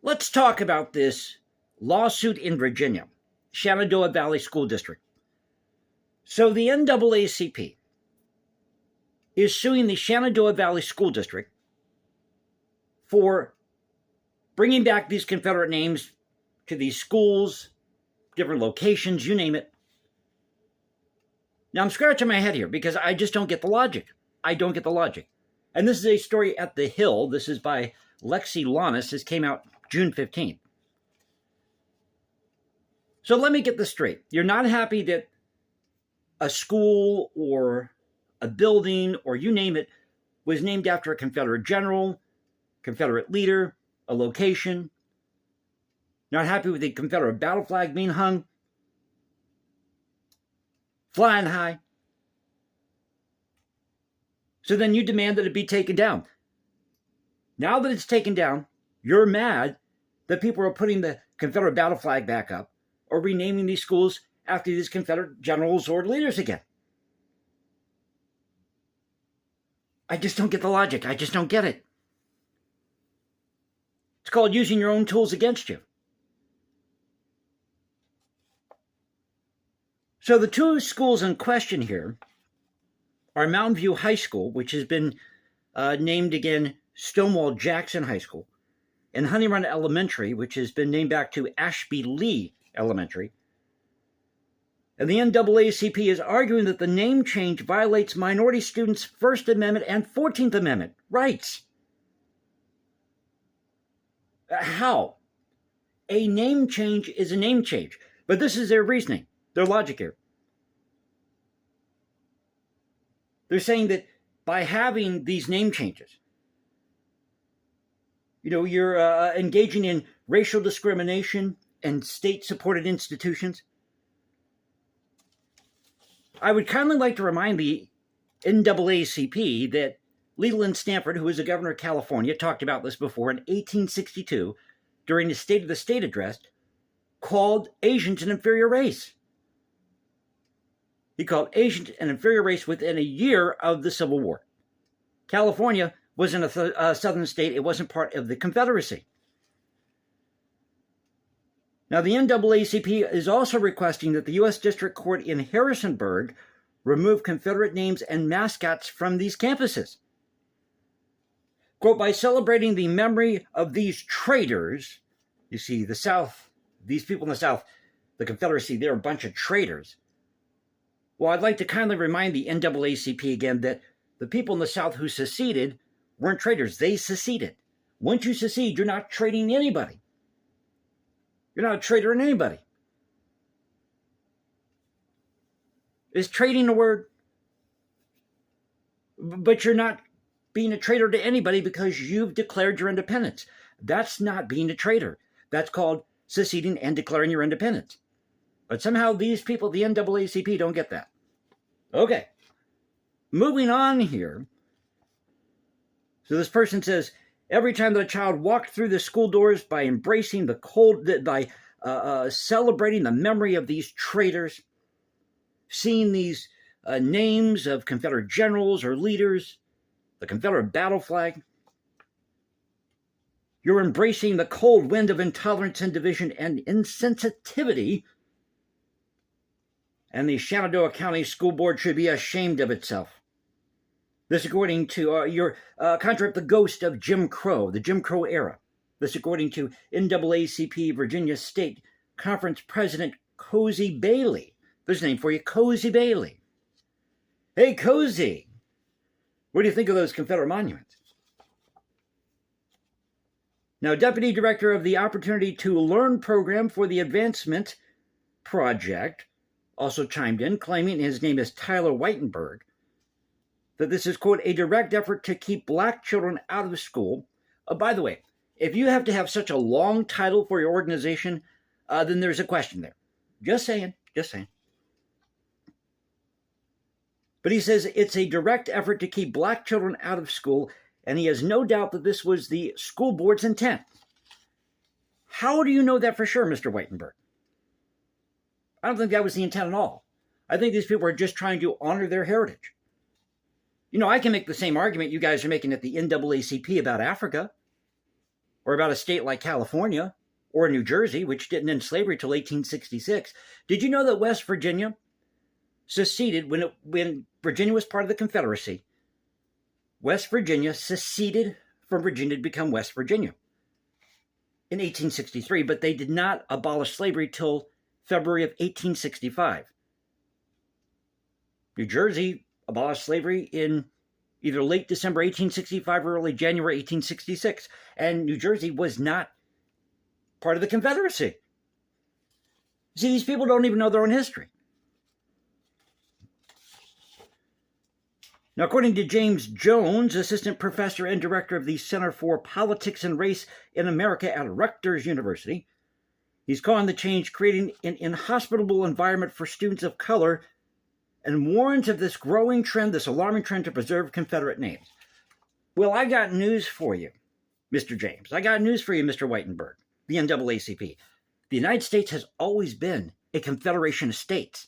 Let's talk about this lawsuit in Virginia, Shenandoah Valley School District. So the NAACP is suing the Shenandoah Valley School District for bringing back these Confederate names to these schools, different locations, you name it. Now I'm scratching my head here because I just don't get the logic. I don't get the logic. And this is a story at The Hill. This is by Lexi Lanis. This came out June 15th. So let me get this straight. You're not happy that a school or a building or you name it was named after a Confederate general, Confederate leader, a location. Not happy with the Confederate battle flag being hung, flying high. So then you demand that it be taken down. Now that it's taken down, you're mad that people are putting the Confederate battle flag back up or renaming these schools after these Confederate generals or leaders again. I just don't get the logic. I just don't get it. It's called using your own tools against you. So the two schools in question here are Mountain View High School, which has been named again Stonewall Jackson High School, and Honey Run Elementary, which has been named back to Ashby Lee Elementary. And the NAACP is arguing that the name change violates minority students' First Amendment and 14th Amendment rights. How? A name change is a name change. But this is their reasoning, their logic here. They're saying that by having these name changes, you're engaging in racial discrimination and state-supported institutions. I would kindly like to remind the NAACP that Leland Stanford, who was the governor of California, talked about this before in 1862 during the State of the State address, called Asians an inferior race. He called Asians an inferior race within a year of the Civil War. California wasn't a southern state. It wasn't part of the Confederacy. Now, the NAACP is also requesting that the U.S. District Court in Harrisonburg remove Confederate names and mascots from these campuses. Quote, by celebrating the memory of these traitors, you see, the South, these people in the South, the Confederacy, they're a bunch of traitors. Well, I'd like to kindly remind the NAACP again that the people in the South who seceded weren't traitors. They seceded. Once you secede, you're not traiting anybody. You're not a traitor in anybody. Is trading a word? But you're not being a traitor to anybody because you've declared your independence. That's not being a traitor. That's called seceding and declaring your independence. But somehow these people at the NAACP don't get that. Okay. Moving on here. So this person says, every time that a child walked through the school doors by embracing the cold, by celebrating the memory of these traitors, seeing these names of Confederate generals or leaders, the Confederate battle flag, you're embracing the cold wind of intolerance and division and insensitivity, and the Shenandoah County School Board should be ashamed of itself. This according to your conjure up the ghost of Jim Crow, the Jim Crow era. This according to NAACP Virginia State Conference President Cozy Bailey. There's a name for you, Cozy Bailey. Hey, Cozy, what do you think of those Confederate monuments? Now, Deputy Director of the Opportunity to Learn Program for the Advancement Project also chimed in, claiming his name is Tyler Whitenberg, that this is, quote, a direct effort to keep black children out of school. By the way, if you have to have such a long title for your organization, then there's a question there. Just saying. But he says it's a direct effort to keep black children out of school, and he has no doubt that this was the school board's intent. How do you know that for sure, Mr. Whitenberg? I don't think that was the intent at all. I think these people are just trying to honor their heritage. I can make the same argument you guys are making at the NAACP about Africa. or about a state like California or New Jersey, which didn't end slavery till 1866. Did you know that West Virginia seceded when Virginia was part of the Confederacy? West Virginia seceded from Virginia to become West Virginia in 1863, but they did not abolish slavery till February of 1865. New Jersey abolished slavery in either late December 1865 or early January 1866, and New Jersey was not part of the Confederacy. See, these people don't even know their own history. Now, according to James Jones, assistant professor and director of the Center for Politics and Race in America at Rutgers University, he's calling the change creating an inhospitable environment for students of color and warns of this growing trend, this alarming trend to preserve Confederate names. Well, I got news for you, Mr. James. I got news for you, Mr. Whitenberg, the NAACP. The United States has always been a confederation of states.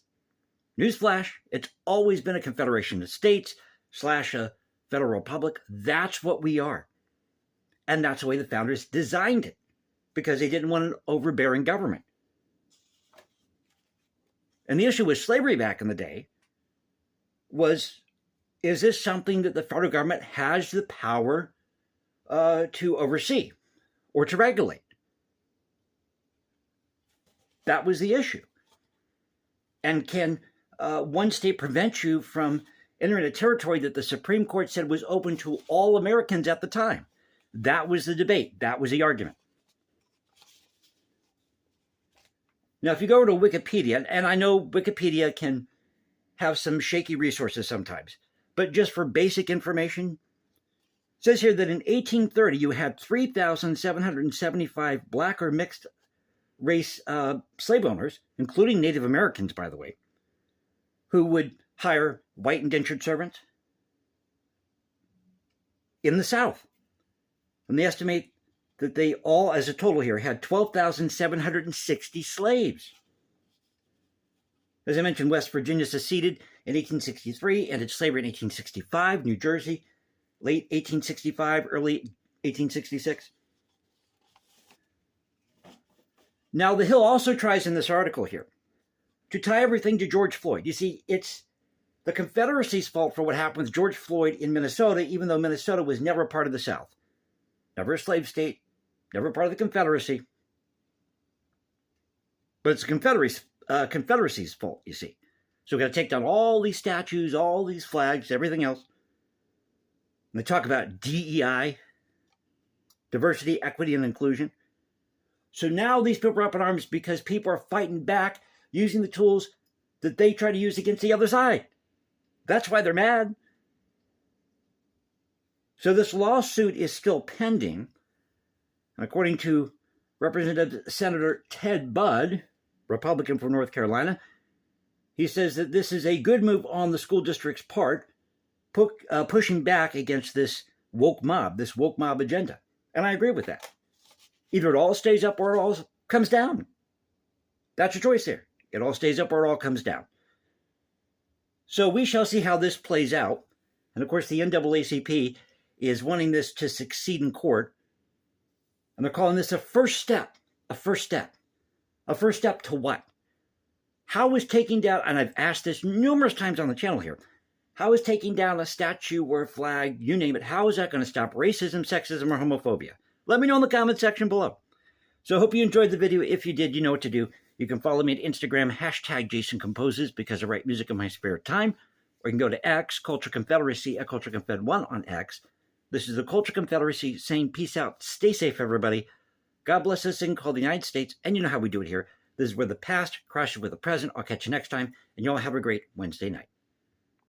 Newsflash, it's always been a confederation of states / a federal republic. That's what we are. And that's the way the founders designed it, because they didn't want an overbearing government. And the issue with slavery back in the day was, is this something that the federal government has the power to oversee or to regulate? That was the issue. And can one state prevent you from entering a territory that the Supreme Court said was open to all Americans at the time? That was the debate. That was the argument. Now, if you go to Wikipedia, and I know Wikipedia can have some shaky resources sometimes, but just for basic information, it says here that in 1830, you had 3,775 black or mixed race slave owners, including Native Americans, by the way, who would hire white indentured servants in the South. And they estimate that they all, as a total here, had 12,760 slaves. As I mentioned, West Virginia seceded in 1863, ended slavery in 1865. New Jersey, late 1865, early 1866. Now, The Hill also tries in this article here to tie everything to George Floyd. You see, it's the Confederacy's fault for what happened with George Floyd in Minnesota, even though Minnesota was never a part of the South. Never a slave state, never part of the Confederacy. But it's the Confederacy's fault, you see. So we've got to take down all these statues, all these flags, everything else. And they talk about DEI, diversity, equity, and inclusion. So now these people are up in arms because people are fighting back using the tools that they try to use against the other side. That's why they're mad. So this lawsuit is still pending. And according to Representative Senator Ted Budd, Republican from North Carolina, he says that this is a good move on the school district's part, pushing back against this woke mob agenda. And I agree with that. Either it all stays up or it all comes down. That's your choice there. It all stays up or it all comes down. So we shall see how this plays out. And of course, the NAACP is wanting this to succeed in court. And they're calling this a first step. A first step. A first step to what? How is taking down, and I've asked this numerous times on the channel here, how is taking down a statue or a flag, you name it, how is that going to stop racism, sexism, or homophobia? Let me know in the comment section below. So I hope you enjoyed the video. If you did, you know what to do. You can follow me at Instagram, #JasonComposes, because I write music in my spare time. Or you can go to X, Culture Confederacy, at Culture Confed1 on X. This is the Culture Confederacy saying peace out. Stay safe, everybody. God bless this thing called the United States. And you know how we do it here. This is where the past crashes with the present. I'll catch you next time. And you all have a great Wednesday night.